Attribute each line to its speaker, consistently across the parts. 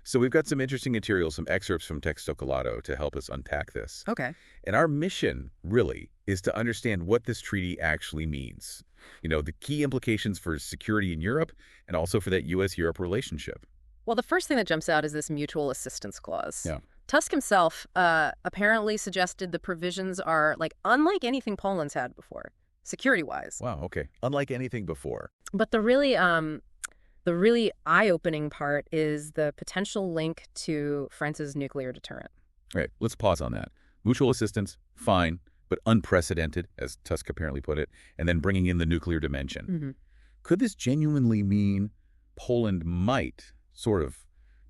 Speaker 1: So we've got some interesting material, some excerpts from Texto Colado to help us unpack this.
Speaker 2: Okay.
Speaker 1: And our mission, really, is to understand what this treaty actually means. The key implications for security in Europe and also for that U.S.-Europe relationship.
Speaker 2: Well, the first thing that jumps out is this mutual assistance clause.
Speaker 1: Yeah.
Speaker 2: Tusk himself apparently suggested the provisions are unlike anything Poland's had before, security-wise.
Speaker 1: Wow, okay. Unlike anything before.
Speaker 2: But the really eye-opening part is the potential link to France's nuclear deterrent.
Speaker 1: All right, let's pause on that. Mutual assistance, fine, but unprecedented, as Tusk apparently put it, and then bringing in the nuclear dimension.
Speaker 2: Mm-hmm.
Speaker 1: Could this genuinely mean Poland might sort of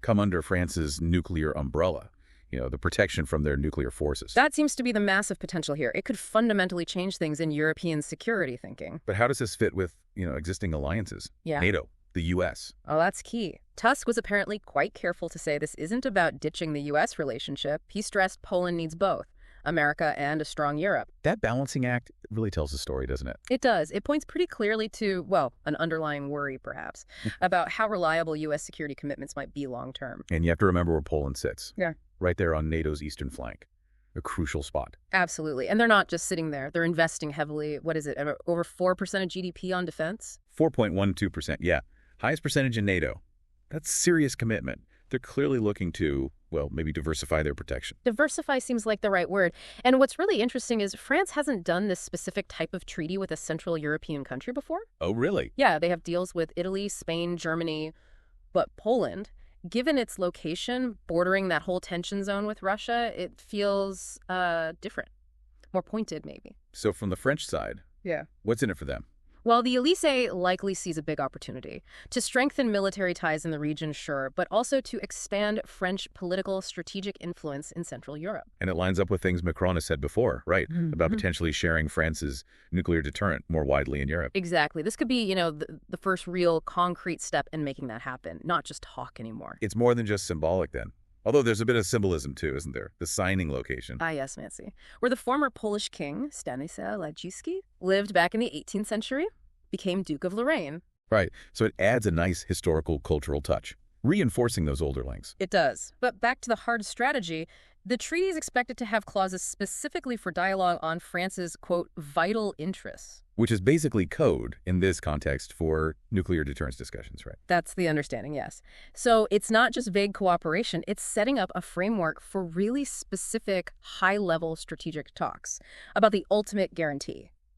Speaker 1: come under France's nuclear umbrella? The protection from their nuclear forces.
Speaker 2: That seems to be the massive potential here. It could fundamentally change things in European security thinking.
Speaker 1: But how does this fit with, existing alliances?
Speaker 2: Yeah.
Speaker 1: NATO, the U.S.
Speaker 2: Oh, that's key. Tusk was apparently quite careful to say this isn't about ditching the U.S. relationship. He stressed Poland needs both, America and a strong Europe.
Speaker 1: That balancing act really tells the story, doesn't it?
Speaker 2: It does. It points pretty clearly to, well, an underlying worry, perhaps, about how reliable U.S. security commitments might be long-term.
Speaker 1: And you have to remember where Poland sits.
Speaker 2: Yeah.
Speaker 1: Right there on NATO's eastern flank. A crucial spot.
Speaker 2: Absolutely. And they're not just sitting there. They're investing heavily. What is it, over 4% of GDP on defense?
Speaker 1: 4.12%, yeah. Highest percentage in NATO. That's serious commitment. They're clearly looking to, well, maybe diversify their protection.
Speaker 2: Diversify seems like the right word. And what's really interesting is France hasn't done this specific type of treaty with a Central European country before.
Speaker 1: Oh, really?
Speaker 2: Yeah, they have deals with Italy, Spain, Germany, but Poland, given its location bordering that whole tension zone with Russia, it feels different, more pointed maybe.
Speaker 1: So from the French side,
Speaker 2: yeah,
Speaker 1: what's in it for them?
Speaker 2: Well, the Elysée likely sees a big opportunity to strengthen military ties in the region, sure, but also to expand French political strategic influence in Central Europe.
Speaker 1: And it lines up with things Macron has said before, right, about potentially sharing France's nuclear deterrent more widely in Europe.
Speaker 2: Exactly. This could be, the first real concrete step in making that happen, not just talk anymore.
Speaker 1: It's more than just symbolic then. Although there's a bit of symbolism too, isn't there? The signing location.
Speaker 2: Ah, yes, Nancy. Where the former Polish king, Stanisław Lecki, lived back in the 18th century, became Duke of Lorraine.
Speaker 1: Right. So it adds a nice historical, cultural touch, reinforcing those older links.
Speaker 2: It does. But back to the hard strategy, the treaty is expected to have clauses specifically for dialogue on France's, quote, vital interests.
Speaker 1: Which is basically code in this context for nuclear deterrence discussions, right?
Speaker 2: That's the understanding, yes. So it's not just vague cooperation, it's setting up a framework for really specific high-level strategic talks about the ultimate guarantee.